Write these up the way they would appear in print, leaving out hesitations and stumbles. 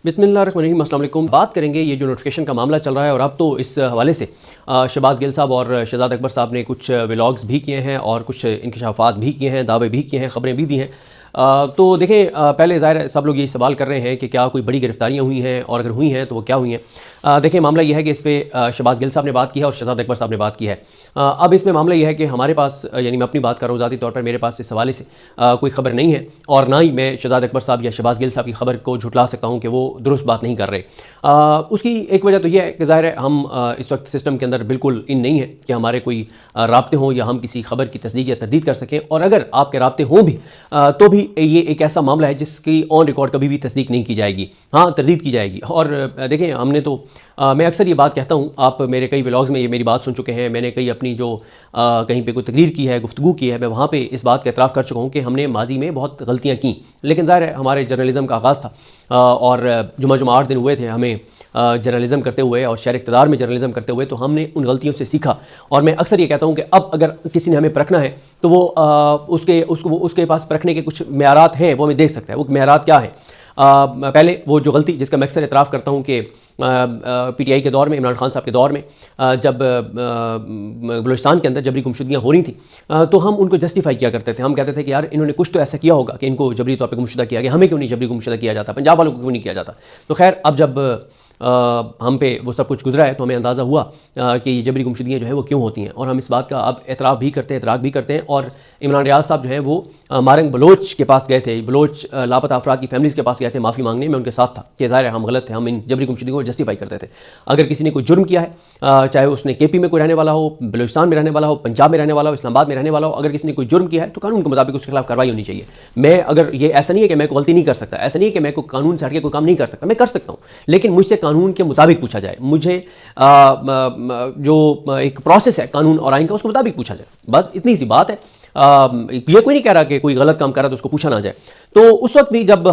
बिस्मिल्लाहिर्रहमानिर्रहीम, अस्सलाम वालेकुम। बात करेंगे ये जो नोटिफिकेशन का मामला चल रहा है, और अब तो इस हवाले से शहबाज गिल साहब और शहजाद अकबर साहब ने कुछ व्लॉग्स भी किए हैं और कुछ इंकशाफात भी किए हैं, दावे भी किए हैं, खबरें भी दी हैं। तो देखें, पहले ज़ाहिर सब लोग यही सवाल कर रहे हैं कि क्या कोई बड़ी गिरफ्तारियाँ हुई हैं, और अगर हुई हैं तो वो क्या हुई हैं। देखें, मामला यह है कि इस पर शहबाज गिल साहब ने बात की है और शहजाद अकबर साहब ने बात की है। अब इसमें मामला यह है कि हमारे पास, यानी मैं अपनी बात कर रहा हूँ ज़ाती तौर पर, मेरे पास इस हवाले से कोई खबर नहीं है, और ना ही मैं शहजाद अकबर साहब या शहबाज गिल साहब की खबर को झुटला सकता हूँ कि वो दुरुस्त बात नहीं कर रहे। उसकी एक वजह तो यह है कि ज़ाहिर है हम इस वक्त सिस्टम के अंदर बिल्कुल इन नहीं है कि हमारे कोई राब्ते हों या हम किसी खबर की तस्दीक या तरदीद कर सकें, और अगर आपके राब्ते हों भी तो भी ये एक ऐसा मामला है जिसकी ऑन रिकॉर्ड कभी भी तस्दीक नहीं की जाएगी, हाँ तरदीद की जाएगी। और देखें, हमने तो मैं अक्सर ये बात कहता हूँ, आप मेरे कई व्लॉग्स में ये मेरी बात सुन चुके हैं, मैंने कई अपनी जो कहीं पे कोई तकरीर की है, गुफ्तगू की है, मैं वहाँ पे इस बात का एतराफ़ कर चुका हूँ कि हमने माजी में बहुत गलतियाँ की, लेकिन ज़ाहिर है हमारे जर्नलिज़म का आगाज़ था और जुमा 8 दिन हुए थे हमें जर्नलिज़म करते हुए और शहर इक़्तिदार में जर्नलिज़म करते हुए, तो हमने उन गलतियों से सीखा। और मैं अक्सर ये कहता हूँ कि अब अगर किसी ने हमें परखना है तो वो उसके पास परखने के कुछ मेयारात हैं, वो हमें देख सकता है। वो मेयारात क्या है? पहले वो जो गलती जिसका मैं अक्सर एतराफ़ करता हूँ कि PTI के दौर में, इमरान खान साहब के दौर में, जब बलूचिस्तान के अंदर जबरी गुमशुदगियाँ हो रही थी, तो हम उनको जस्टिफाई किया करते थे। हम कहते थे कि यार इन्होंने कुछ तो ऐसा किया होगा कि इनको जबरी तौर पे गुमशुदा किया गया, हमें क्यों नहीं जबरी गुमशुदा किया जाता, पंजाब वालों को क्यों नहीं किया जाता। तो खैर, अब जब हम पे वो सब कुछ गुजरा है तो हमें अंदाज़ा हुआ कि ये जबरी गुमशुदगियाँ जो है वो क्यों होती हैं, और हम इस बात का अब एतराफ़ भी करते हैं, एतराफ़ भी करते हैं। और इमरान रियाज साहब जो है वो मारंग बलोच के पास गए थे, बलोच लापता अफराद की फैमिलीज़ के पास गए थे माफ़ी मांगने, मैं उनके साथ था कि ज़ाहिर है हम गलत थे, हम इन जबरी गुमशुदगियों को जस्टिफाई करते थे। अगर किसी ने कोई जुर्म किया है, चाहे उसने KP में कोई रहने वाला हो, बलूचिस्तान में रहने वाला हो, पंजाब में रहने वाला हो, इस्लामाबाद में रहने वाला हो, अगर किसी ने कोई जुर्म किया है तो कानून के मुताबिक उसके खिलाफ कार्रवाई होनी चाहिए। मैं अगर ये ऐसा नहीं है कि मैं कोई गलती नहीं कर सकता, ऐसा नहीं है कि मैं कोई कानून से हट के कोई काम नहीं कर सकता, मैं कर सकता हूँ, लेकिन मुझसे कानून के मुताबिक पूछा जाए, मुझे जो एक प्रोसेस है कानून और आइन का उसके मुताबिक पूछा जाए, बस इतनी सी बात है। ये कोई नहीं कह रहा कि कोई गलत काम कर रहा है तो उसको पूछा ना जाए। तो उस वक्त भी जब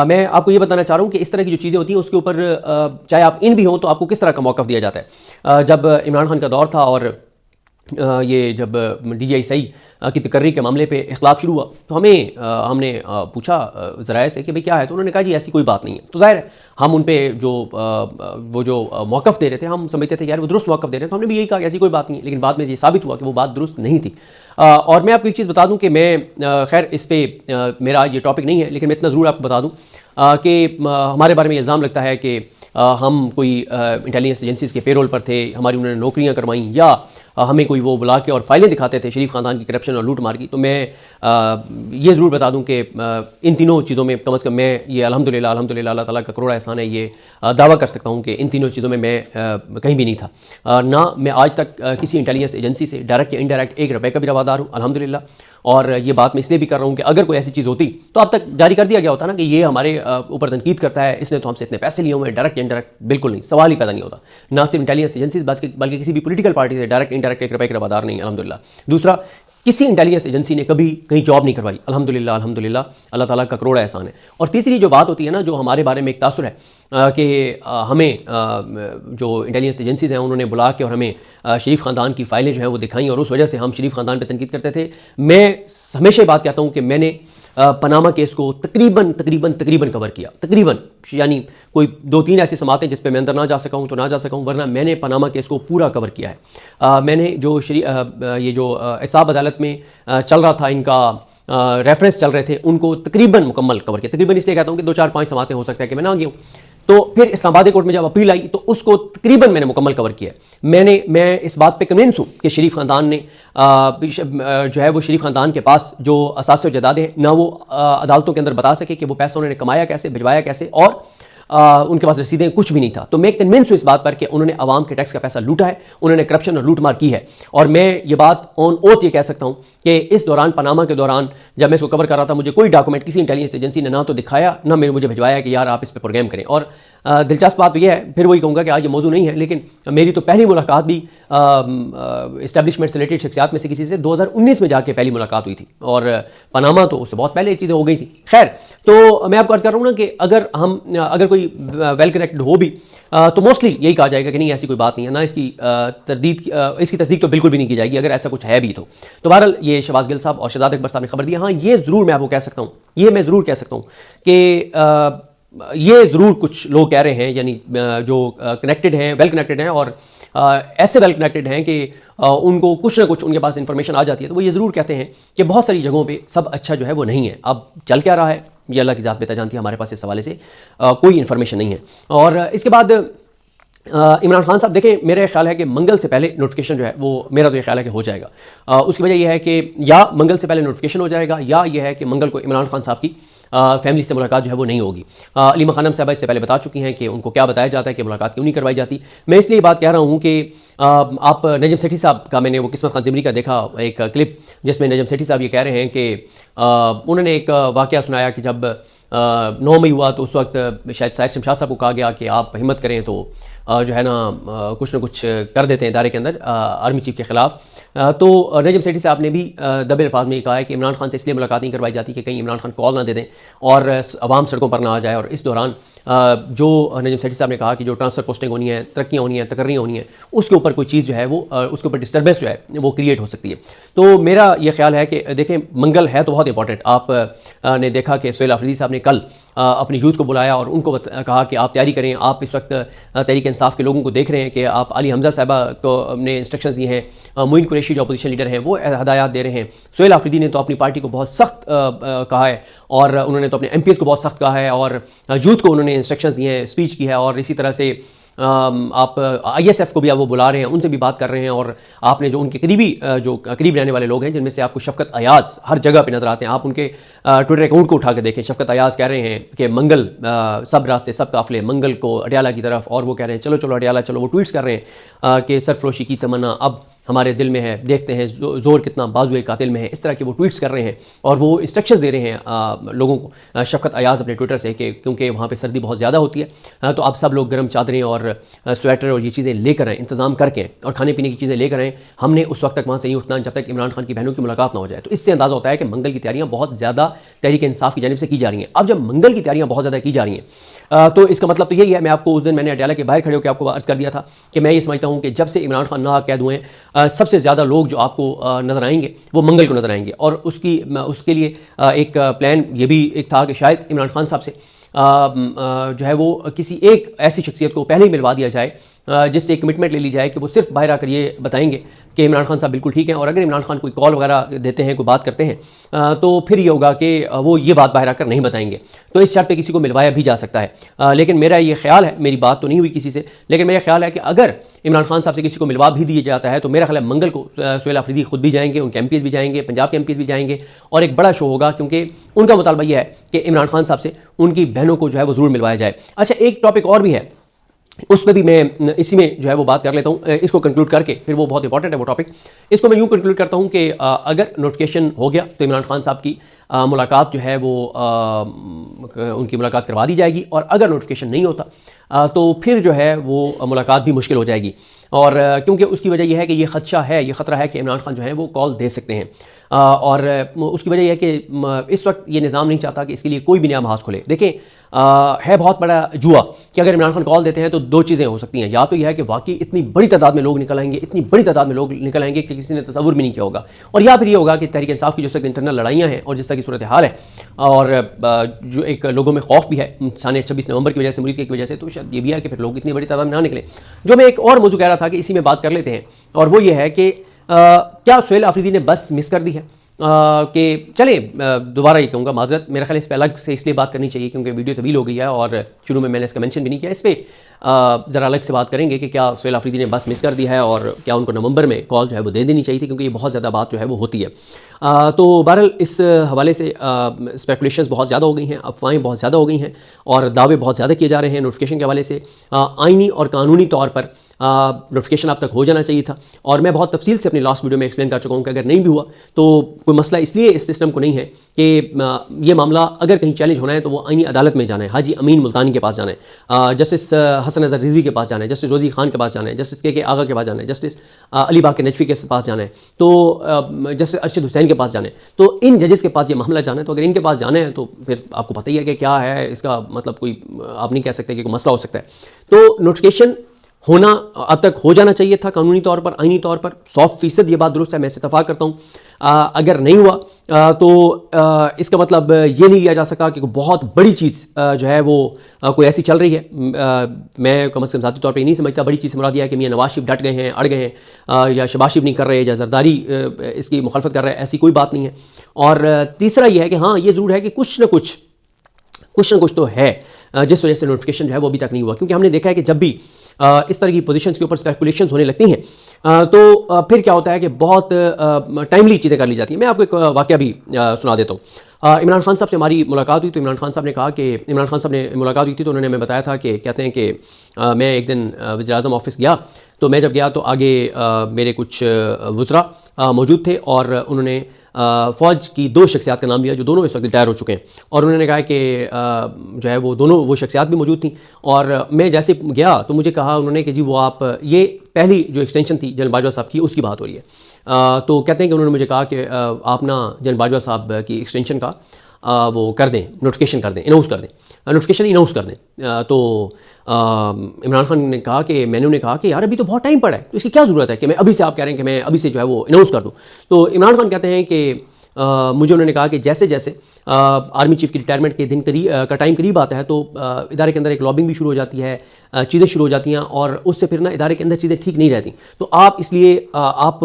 मैं आपको ये बताना चाह रहा हूँ कि इस तरह की जो चीज़ें होती हैं उसके ऊपर चाहे आप इन भी हों तो आपको किस तरह का मौक़िफ़ दिया जाता है। जब इमरान खान का दौर था और ये जब DGI सही की तकर्री के मामले पे इख्तिलाफ शुरू हुआ, तो हमने पूछा ज़राए से कि भाई क्या है, तो उन्होंने कहा जी ऐसी कोई बात नहीं है। तो ज़ाहिर है हम उन पे वो जो मौक़िफ़ दे रहे थे, हम समझते थे यार वो दुरुस्त मौक़िफ़ दे रहे हैं, तो हमने भी यही कहा कि ऐसी कोई बात नहीं है। लेकिन बाद में ये साबित हुआ कि वो बात दुरुस्त नहीं थी। और मैं आपको एक चीज़ बता दूं कि मैं खैर इस पर मेरा ये टॉपिक नहीं है, लेकिन मैं इतना ज़रूर आपको बता दूं कि हमारे बारे में इल्ज़ाम लगता है कि हम कोई इंटेलिजेंस एजेंसीज़ के पेरोल पर थे, हमारी उन्होंने नौकरियां करवाई, या हमें कोई वो बुला के और फाइलें दिखाते थे शरीफ ख़ानदान की करप्शन और लूट मार की। तो मैं ये ज़रूर बता दूं कि इन तीनों चीज़ों में कम से कम मैं ये अल्हम्दुलिल्लाह अल्लाह ताला का करोड़ा एहसान है, ये दावा कर सकता हूं कि इन तीनों चीज़ों में मैं कहीं भी नहीं था। ना मैं आज तक किसी इंटेलिजेंस एजेंसी से डायरेक्ट या इनडायरेक्ट 1 रुपये का भी रवादार हूँ, अल्हम्दुलिल्लाह। और ये बात मैं इसलिए भी कर रहा हूँ कि अगर कोई ऐसी चीज़ होती तो अब तक जारी कर दिया गया होता ना कि ये हमारे ऊपर तनकीद करता है, इसने तो हमसे इतने पैसे लिए हुए हैं, डायरेक्ट या इनडायरेक्ट बिल्कुल नहीं, सवाल ही पैदा नहीं होता। ना सिर्फ इंटेलिजेंस एजेंसीज बल्कि किसी भी पॉलिटिकल पार्टी से डायरेक्ट इनडायरेक्ट 1 रुपये के रवादार नहीं, अल्हम्दुलिल्लाह। दूसरा, किसी इंटेलिजेंस एजेंसी ने कभी कहीं जॉब नहीं करवाई, अल्हम्दुलिल्लाह अल्हम्दुलिल्लाह, अल्लाह ताला का करोड़ा एहसान है। और तीसरी जो बात होती है ना, जो हमारे बारे में एक तासुर है कि हमें जो इंटेलिजेंस एजेंसीज़ हैं उन्होंने बुला के और हमें शरीफ ख़ानदान की फ़ाइलें जो हैं वो दिखाई, और उस वजह से हम शरीफ ख़ानदान पर तनकीद करते थे। मैं हमेशा बात कहता हूँ कि मैंने पनामा केस को तकरीबन कवर किया, तकरीबन, यानी कोई 2-3 ऐसी समातें जिस पे मैं अंदर ना जा सका हूँ तो ना जा सका हूँ, वरना मैंने पनामा केस को पूरा कवर किया है। मैंने जो ये जो एहसाब अदालत में चल रहा था, इनका रेफरेंस चल रहे थे, उनको तकरीबन मुकम्मल कवर किया। तकरीबन इसलिए कहता हूँ कि 2-4-5 समातें हो सकता है कि मैं ना गया हूँ। तो फिर इस्लामाबादी कोर्ट में जब अपील आई तो उसको तकरीबन मैंने मुकम्मल कवर किया। मैं इस बात पे कन्विंस हूँ कि शरीफ ख़ानदान ने जो है वो शरीफ ख़ानदान के पास जो असासे जायदादें हैं ना, वो अदालतों के अंदर बता सके कि वो पैसा उन्होंने कमाया कैसे, भिजवाया कैसे, और उनके पास रसीदें कुछ भी नहीं था। तो मैं कन्विंस हूँ इस बात पर कि उन्होंने आवाम के टैक्स का पैसा लूटा है, उन्होंने करप्शन और लूट मार की है। और मैं ये बात ऑन ओथ ये कह सकता हूँ कि इस दौरान, पनामा के दौरान, जब मैं इसको कवर कर रहा था, मुझे कोई डॉक्यूमेंट किसी इंटेलिजेंस एजेंसी ने ना तो दिखाया, ना मुझे भिजवाया कि यार आप इस पर प्रोग्राम करें। और दिलचस्प बात तो यह है, फिर वही कहूँगा कि आज ये मौजू नहीं है, लेकिन मेरी तो पहली मुलाकात भी इस्टेब्लिशमेंट से रिलेटेड शख्सियात में से किसी से 2019 में जाके पहली मुलाकात हुई थी, और पनामा तो उससे बहुत पहले चीज़ें हो गई थी। खैर, तो मैं आपको अर्ज़ कर रहा हूँ ना कि अगर कोई वेल कनेक्टेड हो भी तो मोस्टली यही कहा जाएगा कि नहीं ऐसी कोई बात नहीं है, ना इसकी तस्दीक तो बिल्कुल भी नहीं की जाएगी अगर ऐसा कुछ है भी तो। बहरहाल ये शहबाज गिल साहब और शहजाद अकबर साहब ने खबर दी। हाँ, ये ज़रूर मैं आपको कह सकता हूँ, ये मैं ज़रूर कह सकता हूँ कि ये ज़रूर कुछ लोग कह रहे हैं, यानी जो कनेक्टेड हैं, वेल कनेक्टेड हैं और ऐसे वेल कनेक्टेड हैं कि उनको कुछ ना कुछ उनके पास इंफॉर्मेशन आ जाती है, तो वो ये ज़रूर कहते हैं कि बहुत सारी जगहों पे सब अच्छा जो है वो नहीं है। अब चल क्या रहा है ये अल्लाह की ज़ात बेहतर जानती है, हमारे पास इस हवाले से कोई इन्फॉर्मेशन नहीं है। और इसके बाद इमरान खान साहब देखें, मेरा ख्याल है कि मंगल से पहले नोटिफिकेशन जो है वो, मेरा तो ये ख्याल है कि हो जाएगा। उसकी वजह यह है कि या मंगल से पहले नोटिफिकेशन हो जाएगा या यह है कि मंगल को इमरान खान साहब की फैमिली से मुलाकात जो है वो नहीं होगी। अलीमा खानम साहबा इससे पहले बता चुकी हैं कि उनको क्या बताया जाता है कि मुलाकात क्यों नहीं करवाई जाती। मैं इसलिए बात कह रहा हूँ कि आप नजम सेठी साहब का, मैंने वो किस्मत खान ज़िमरी का देखा एक क्लिप जिसमें नजम सेठी साहब ये कह रहे हैं कि उन्होंने एक वाक़या सुनाया कि जब 9 मई हुआ तो उस वक्त शायद साहिर शमशाद साहब को कहा गया कि आप हिम्मत करें तो जो है ना कुछ ना कुछ कर देते हैं इदारे के अंदर आर्मी चीफ के ख़िलाफ़। तो नजम सेठी साहब ने भी दबे अल्फाज में कहा है कि इमरान खान से इसलिए मुलाकात नहीं करवाई जाती कि कहीं इमरान खान कॉल ना दे दें और अवाम सड़कों पर ना आ जाए। और इस दौरान जो नजम सेठी साहब ने कहा कि जो ट्रांसफ़र पोस्टिंग होनी है, तरक्कियाँ होनी है, तकर्रियाँ होनी है, उसके ऊपर कोई चीज़ जो है वो उसके ऊपर डिस्टर्बेंस जो है वो क्रिएट हो सकती है। तो मेरा ये ख्याल है कि देखें, मंगल है तो बहुत इंपॉर्टेंट। आप ने देखा कि सोहेल आफरीदी साहब ने कल अपनी यूथ को बुलाया और उनको कहा कि आप तैयारी करें। आप इस वक्त तहरीक इंसाफ के लोगों को देख रहे हैं कि आप अली हमजा साहबा को ने इंस्ट्रक्शंस दिए हैं, मोइन कुरैशी जो अपोजिशन लीडर हैं वो हदायत दे रहे हैं। सोहेल आफरीदी ने तो अपनी पार्टी को बहुत सख्त कहा है और उन्होंने तो अपने MPs को बहुत सख्त कहा है और यूथ को उन्होंने इंस्ट्रक्शंस दिए हैं, स्पीच की है। और इसी तरह से आप ISF को भी आप वो बुला रहे हैं, उनसे भी बात कर रहे हैं। और आपने जो उनके करीबी जो करीब रहने वाले लोग हैं जिनमें से आपको शफकत अयाज हर जगह पे नज़र आते हैं, आप उनके ट्विटर अकाउंट को उठा के देखें। शफकत अयाज कह रहे हैं कि मंगल सब रास्ते सब काफिले मंगल को अडयाला की तरफ, और वो कह रहे हैं चलो चलो अडयाला चलो। वो ट्वीट्स कर रहे हैं कि सरफरोशी की तमन्ना अब हमारे दिल में है, देखते हैं जोर कितना बाजुए कातिल में है। इस तरह के वो ट्वीट्स कर रहे हैं और वो इंस्ट्रक्शंस दे रहे हैं लोगों को, शफकत अयाज अपने ट्विटर से, कि क्योंकि वहाँ पे सर्दी बहुत ज़्यादा होती है तो आप सब लोग गर्म चादरें और स्वेटर और ये चीज़ें लेकर आएँ, इंतज़ाम करके, और खाने पीने की चीज़ें लेकर आएँ। हमने उस वक्त तक वहाँ से नहीं उठना जब तक इमरान खान की बहनों की मुलाकात ना हो जाए। तो इससे अंदाज़ा होता है कि मंगल की तैयारियाँ बहुत ज़्यादा तहरीक इंसाफ की जानिब से की जा रही हैं। अब जब मंगल की तैयारियाँ बहुत ज़्यादा की जा रही हैं तो इसका मतलब तो यही है, मैं आपको उस दिन मैंने अडयाला के बाहर खड़े होकर आपको अर्ज़ कर दिया था कि मैं ये समझता हूँ कि जब से इमरान खान नाहक कैद हुए हैं सबसे ज़्यादा लोग जो आपको नज़र आएंगे वो मंगल को नज़र आएंगे। और उसके लिए एक प्लान ये भी एक था कि शायद इमरान खान साहब से जो है वो किसी एक ऐसी शख्सियत को पहले ही मिलवा दिया जाए जिससे कमिटमेंट ले ली जाए कि वो सिर्फ बाहर आकर ये बताएंगे कि इमरान खान साहब बिल्कुल ठीक हैं। और अगर इमरान खान कोई कॉल वगैरह देते हैं, कोई बात करते हैं तो फिर ये होगा कि वो ये बात बाहर आकर नहीं बताएंगे। तो इस शर्त पे किसी को मिलवाया भी जा सकता है। लेकिन मेरा ये ख्याल है, मेरी बात तो नहीं हुई किसी से, लेकिन मेरा ख्याल है कि अगर इमरान खान साहब से किसी को मिलवा भी दिया जाता है तो मेरा ख्याल है मंगल को सोहेल आफरीदी खुद भी जाएंगे, उनके MPs भी जाएंगे, पंजाब के MPs भी जाएंगे और एक बड़ा शो होगा, क्योंकि उनका मुतालबा यह है कि इमरान खान साहब से उनकी बहनों को जो है वो ज़रूर मिलवाया जाए। अच्छा, एक टॉपिक और भी है, उस पर भी मैं इसी में जो है वो बात कर लेता हूँ, इसको कंक्लूड करके, फिर वो बहुत इंपॉर्टेंट है वो टॉपिक। इसको मैं यूँ कंक्लूड करता हूँ कि अगर नोटिफिकेशन हो गया तो इमरान खान साहब की मुलाकात जो है वो उनकी मुलाकात करवा दी जाएगी, और अगर नोटिफिकेशन नहीं होता तो फिर जो है वो मुलाकात भी मुश्किल हो जाएगी। और क्योंकि उसकी वजह यह है कि ये खदशा है, ये ख़तरा है कि इमरान खान जो है वो कॉल दे सकते हैं। और उसकी वजह यह है कि इस वक्त ये निज़ाम नहीं चाहता कि इसके लिए कोई भी नया महाज खुले। देखें, है बहुत बड़ा जुआ कि अगर इमरान खान कॉल देते हैं तो दो चीज़ें हो सकती हैं, या तो यह है कि वाकई इतनी बड़ी तादाद में लोग निकल आएंगे, इतनी बड़ी तादाद में लोग निकल आएंगे कि किसी ने तसव्वुर भी नहीं किया होगा, और या फिर ये होगा कि तहरीक इंसाफ की जो सख्त इंटरनल लड़ाइयाँ हैं और जिस तरह की सूरत हाल है और जो एक लोगों में खौफ भी है साने 26 नवंबर की वजह से, मुरीद की वजह से, तो शायद ये भी है कि फिर लोग इतनी बड़ी तादाद में ना निकले। जो मैं एक और मौजू कह रहा था कि इसी में बात कर लेते हैं, और वो ये है कि क्या सोहेल आफरीदी ने बस मिस कर दी है कि चले, दोबारा ये कहूँगा माजरत, मेरा ख्याल इस पर अलग से इसलिए बात करनी चाहिए क्योंकि वीडियो तवील हो गई है और शुरू में मैंने इसका मेंशन भी नहीं किया। इस पर ज़रा अलग से बात करेंगे कि क्या सोहेल आफरीदी ने बस मिस कर दी है और क्या उनको नवंबर में कॉल जो है वो दे देनी चाहिए थी, क्योंकि ये बहुत ज़्यादा बात जो है वो होती है। तो बहरहाल इस हवाले से स्पेकुलेशंस बहुत ज़्यादा हो गई हैं, अफवाहें बहुत ज़्यादा हो गई हैं और दावे बहुत ज़्यादा किए जा रहे हैं नोटिफिकेशन के हवाले से। आइनी और कानूनी तौर पर नोटिफिकेशन अब तक हो जाना चाहिए था, और मैं बहुत तफसील से अपनी लास्ट वीडियो में एक्सप्लेन कर चुका हूँ कि अगर नहीं भी हुआ तो कोई मसला इसलिए इस सिस्टम को नहीं है कि ये मामला अगर कहीं चैलेंज होना है तो वो आइनी अदालत में जाना है, हाजी अमीन मुल्तानी के पास जाना है, जस्टिस हसन अजहर रिजवी के पास जाना है, जस्टिस रोज़ी खान के पास जाना है, जस्टिस के आगा के पास जाना है, जस्टिस अली बाकर नजफी के पास जाना है, तो जस्टिस अरशद हुसैन के पास जाना है। तो इन जजेस के पास ये मामला जाना है, तो अगर इनके पास जाना है तो फिर आपको पता ही है कि क्या है इसका मतलब, कोई आप नहीं कह सकते कि कोई मसला हो सकता है। तो नोटिफिकेशन होना अब तक हो जाना चाहिए था कानूनी तौर पर, आईनी तौर पर। 100% ये बात दुरुस्त है, मैं इससे इत्तफाक करता हूँ। अगर नहीं हुआ तो इसका मतलब ये नहीं लिया जा सका कि बहुत बड़ी चीज़ जो है वो कोई ऐसी चल रही है। मैं कम से कम ज़ाती तौर पर नहीं समझता बड़ी चीज़ से मुराद यह है कि मियां नवाज शरीफ डट गए हैं, अड़ गए हैं, या शहबाज शरीफ नहीं कर रहे, या जरदारी इसकी मुखालफत कर रहे हैं, ऐसी कोई बात नहीं है। और तीसरा यह है कि हाँ, ये ज़रूर है कि कुछ ना कुछ तो है जिस वजह से नोटिफिकेशन जो है वो अभी तक नहीं हुआ। क्योंकि हमने देखा है कि जब भी इस तरह की पोजीशंस के ऊपर स्पेकुलेशंस होने लगती हैं तो फिर क्या होता है कि बहुत टाइमली चीज़ें कर ली जाती हैं। मैं आपको एक वाकया भी सुना देता हूँ। इमरान खान साहब से हमारी मुलाकात हुई तो इमरान खान साहब ने मुलाकात हुई थी तो उन्होंने हमें बताया था कि कहते हैं कि मैं एक दिन वज़ीर-ए-आज़म ऑफिस गया, तो मैं जब गया तो आगे मेरे कुछ वज़रा मौजूद थे और उन्होंने फ़ौज की 2 शख्सियात का नाम लिया जो दोनों इस वक्त रिटायर हो चुके हैं। और उन्होंने कहा कि जो है वो शख्सियात भी मौजूद थी। और मैं जैसे गया तो मुझे कहा उन्होंने कि जी वो आप ये पहली जो एक्सटेंशन थी जनरल बाजवा साहब की, उसकी बात हो रही है। तो कहते हैं कि उन्होंने मुझे कहा कि आप ना जनरल बाजवा साहब की एक्सटेंशन का वो कर दें, नोटिफिकेशन कर दें, अनाउंस कर दें, नोटिफिकेशन अनाउंस कर दें। तो इमरान खान ने कहा कि मैंने उन्हें कहा कि यार अभी तो बहुत टाइम पड़ा है, तो इसकी क्या ज़रूरत है कि मैं अभी से, आप कह रहे हैं कि मैं अभी से जो है वो अनाउंस कर दूँ। तो इमरान खान कहते हैं कि मुझे उन्होंने कहा कि जैसे जैसे आर्मी चीफ की रिटायरमेंट के दिन का टाइम करीब आता है तो इदारे के अंदर एक लॉबिंग भी शुरू हो जाती है, चीज़ें शुरू हो जाती हैं और उससे फिर ना इदारे के अंदर चीज़ें ठीक नहीं रहती। तो आप इसलिए आप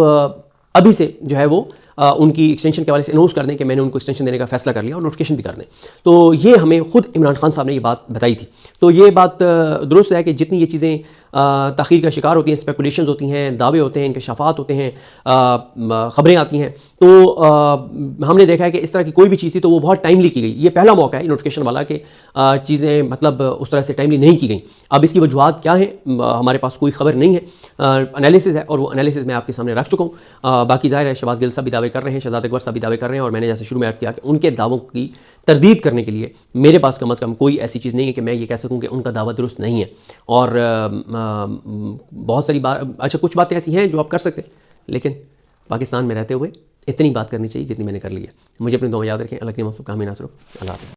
अभी से जो है वो उनकी एक्सटेंशन के वाले से अनाउंस कर दें कि मैंने उनको एक्सटेंशन देने का फैसला कर लिया और नोटिफिकेशन भी कर दें। तो ये हमें खुद इमरान खान साहब ने ये बात बताई थी। तो ये बात दुरुस्त है कि जितनी ये चीज़ें ताख़ीर का शिकार होती हैं, स्पेकुलेशंस होती हैं, दावे होते हैं, इंकशाफात होते हैं, ख़बरें आती हैं, तो हमने देखा है कि इस तरह की कोई भी चीज़ थी तो वो बहुत टाइमली की गई। ये पहला मौका है नोटिफिकेशन वाला कि चीज़ें मतलब उस तरह से टाइमली नहीं की गई। अब इसकी वजूहत क्या है हमारे पास कोई खबर नहीं है, एनालिसिस है और वो एनालिसिस मैं आपके सामने रख चुका हूँ। बाकी ज़ाहिर है शहबाज गिल साहब भी दावे कर रहे हैं, शहजाद अकबर साहब भी दावे कर रहे हैं और मैंने जैसे शुरू में अर्ज़ किया कि उनके दावों की तरदीद करने के लिए मेरे पास कम अज़ कम कोई ऐसी चीज़ नहीं है कि मैं ये कह सकूँ कि उनका दावा दुरुस्त नहीं है। और बहुत सारी बात, अच्छा कुछ बातें ऐसी हैं जो आप कर सकते हैं, लेकिन पाकिस्तान में रहते हुए इतनी बात करनी चाहिए जितनी मैंने कर ली है। मुझे अपनी दुआ याद रखें। अल्लाह की नाम से कामयाब नासर। अल्लाह हाफ़िज़।